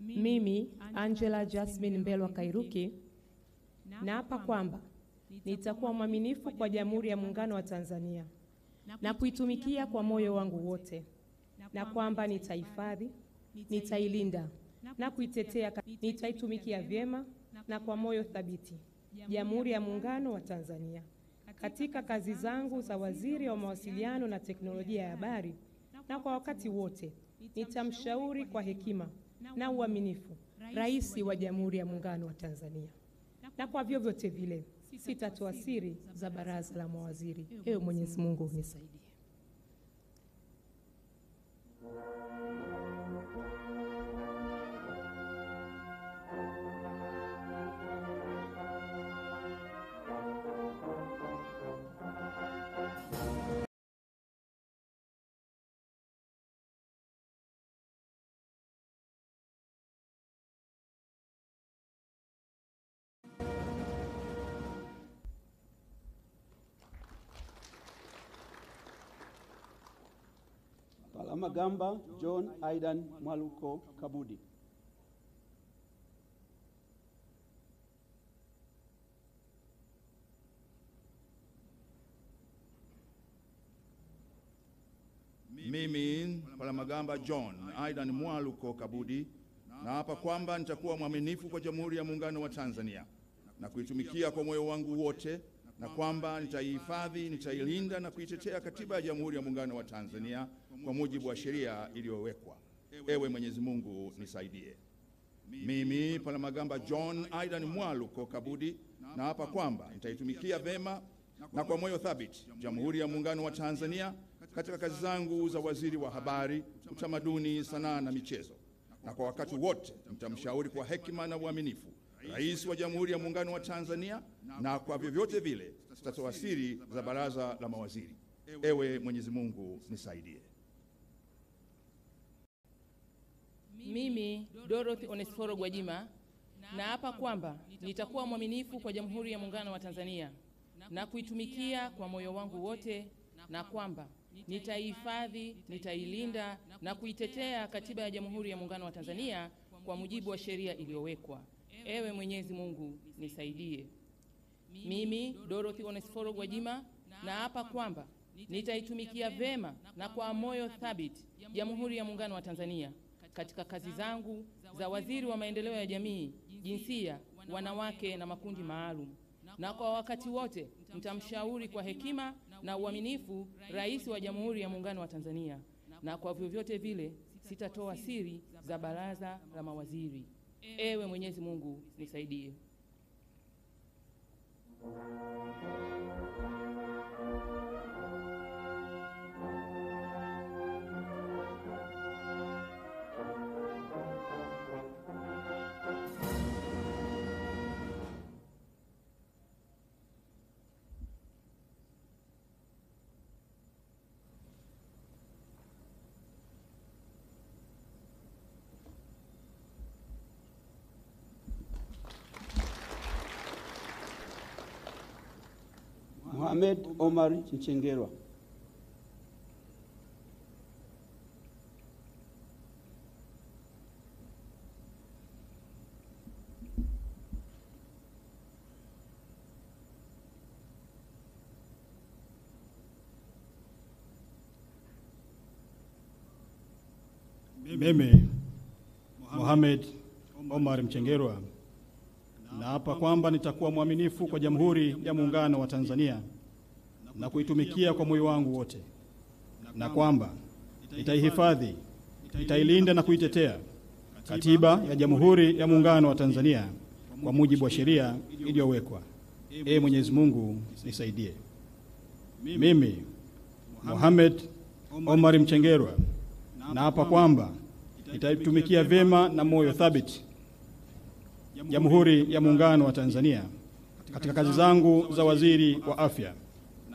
Mimi, Angela Jasmine Mbelwa Kairuki, naapa kwamba nitakuwa mwaminifu kwa Jamhuri ya Muungano wa Tanzania na kuitumikia kwa moyo wangu wote, na kwamba nitahifadhi, nitailinda na kuitetea, nitaitumikia vyema na kwa moyo thabiti Jamhuri ya Muungano wa Tanzania katika kazi zangu za Waziri wa Mawasiliano na Teknolojia ya Habari, na kwa wakati wote nitamshauri kwa hekima na uaminifu Rais wa Jamhuri ya Muungano wa Tanzania, na kwa vyovyote vile sitatoa siri za baraza la mawaziri. Ewe Mwenyezi Mungu nisaidie. Palamagamba John Aidan Mwaluko Kabudi. Mimi, Palamagamba John Aidan Mwaluko Kabudi, naapa kwamba nitakuwa mwaminifu kwa Jamhuri ya Muungano wa Tanzania na kuitumikia kwa moyo wangu wote, na kwamba nitaihifadhi, nitailinda na kuitetea Katiba ya Jamhuri ya Muungano wa Tanzania kwa mujibu wa sheria iliyowekwa. Ewe Mwenyezi Mungu nisaidie. Mimi, Palamagamba John Aidan Mwaluko Kabudi, naapa kwamba nitaitumikia vema na kwa moyo thabiti Jamhuri ya Muungano wa Tanzania katika kazi zangu za Waziri wa Habari, Utamaduni, Sanaa na Michezo, na kwa wakati wote nitamshauri kwa hekima na uaminifu Rais wa Jamhuri ya Muungano wa Tanzania, na kwa vyovyote vile sitatoa siri za baraza la mawaziri. Ewe Mwenyezi Mungu nisaidie. Mimi, Dorothy Onesforo Gwajima, naapa kwamba nitakuwa mwaminifu kwa Jamhuri ya Muungano wa Tanzania na kuitumikia kwa moyo wangu wote, na kwamba nitaihifadhi, nitailinda na kuitetea Katiba ya Jamhuri ya Muungano wa Tanzania kwa mujibu wa sheria iliyowekwa. Ewe Mwenyezi Mungu nisaidie. Mimi, Dorothy Onesforo Gwajima, naapa kwamba nitaitumikia vema na kwa moyo thabiti Jamhuri ya Muungano wa Tanzania katika kazi zangu za Waziri wa Maendeleo ya Jamii, Jinsia, Wanawake na Makundi Maalum, na kwa wakati wote nitamshauri kwa hekima na uaminifu Rais wa Jamhuri ya Muungano wa Tanzania, na kwa vyovyote vile sitatoa siri za baraza la mawaziri. Ewe Mwenyezi Mungu nisaidie. Mohamed Omar Mchengerwa. Mimi, Mohamed Omar Mchengerwa, naapa kwamba nitakuwa mwaminifu kwa Jamhuri ya Muungano wa Tanzania na kuitumikia kwa moyo wangu wote, na kwamba nitaihifadhi, nitailinda na kuitetea Katiba ya Jamhuri ya Muungano wa Tanzania kwa mujibu wa sheria iliyowekwa. Ee Mwenyezi Mungu nisaidie. Mimi, Mohamed Omar Mchengerwa, naapa kwamba nitaitumikia vyema na moyo thabiti Jamhuri ya Muungano wa Tanzania katika kazi zangu za Waziri wa Afya,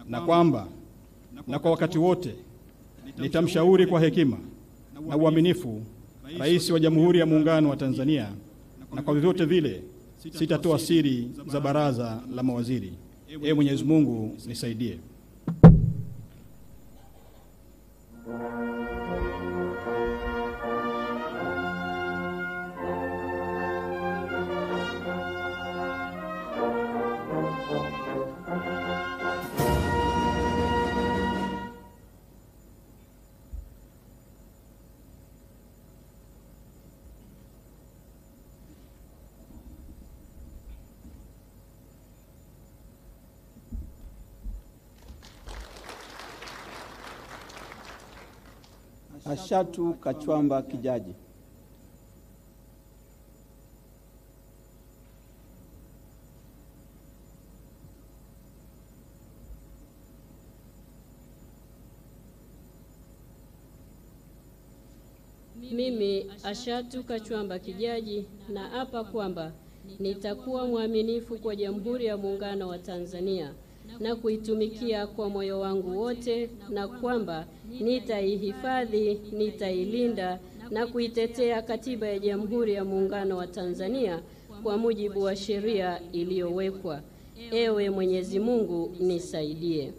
na kwamba na kwa wakati wote nitamshauri kwa hekima na uaminifu Rais wa Jamhuri ya Muungano wa Tanzania, na kwa vyovyote vile sitatoa siri za baraza la mawaziri. Ee Mwenyezi Mungu nisaidie. Ashatu Kachwamba Kijaji. Mimi Ashatu Kachwamba Kijaji naapa kwamba nitakuwa mwaminifu kwa Jamhuri ya Muungano wa Tanzania na kuitumikia kwa moyo wangu wote, na kwamba nitaihifadhi, nitailinda na kuitetea Katiba ya Jamhuri ya Muungano wa Tanzania kwa mujibu wa sheria iliyowekwa. Ewe Mwenyezi Mungu nisaidie.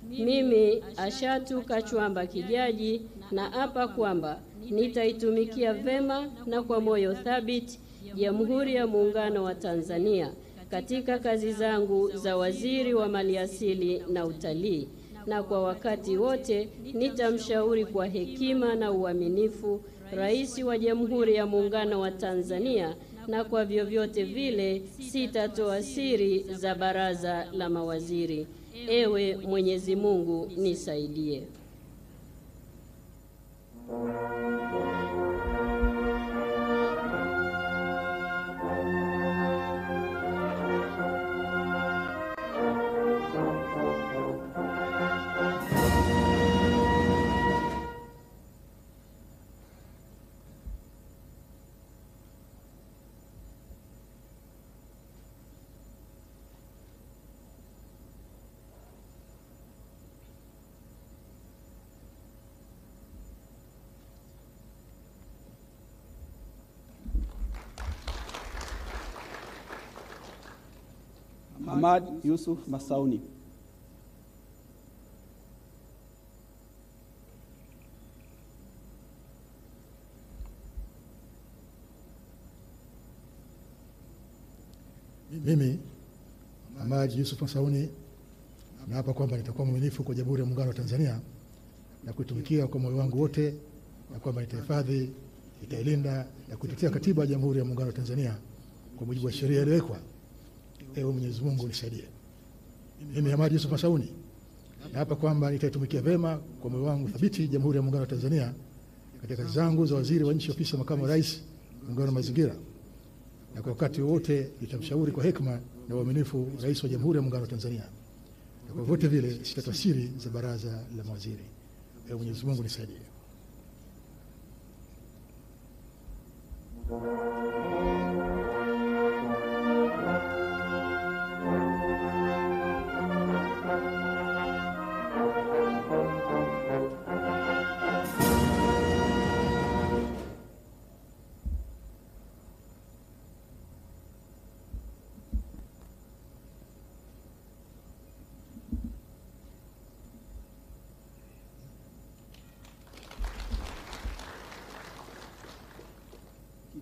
Mimi Ashatu Kachwamba Kijaji naapa kwamba nitaitumikia vema na kwa moyo thabiti Jamhuri ya Muungano wa Tanzania katika kazi zangu za Waziri wa Maliasili na Utalii, na kwa wakati wote nitamshauri kwa hekima na uaminifu Rais wa Jamhuri ya Muungano wa Tanzania, na kwa vyovyote vile sitatoa siri za Baraza la Mawaziri. Ewe Mwenyezi Mungu nisaidie. Ahmad Yusuf Masauni. Mimi Ahmad Yusuf Masauni naapa kwamba nitakuwa mwaminifu kwa Jamhuri ya Muungano wa Tanzania na kuitumikia kwa moyo wangu wote, na kwamba nitahifadhi, nitailinda na kuitetea Katiba ya Jamhuri ya Muungano wa Tanzania kwa mujibu wa sheria iliyowekwa. Ewe Mwenyezi Mungu nisaidie. Mimi Ahmad Yusuf Masauni naapa kwamba nitaitumikia vema kwa moyo wangu thabiti Jamhuri ya Muungano wa Tanzania katika kazi zangu za Waziri wa Nchi, Ofisi ya Makamu wa Rais, Muungano wa Mazingira, na kwa wakati wote nitamshauri kwa hekima na uaminifu Rais wa Jamhuri ya Muungano wa Tanzania, na kwa vyote vile sitatoa siri za Baraza la Mawaziri. Ewe Mwenyezi Mungu nisaidie.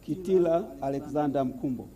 Kitila Alexander Mkumbo.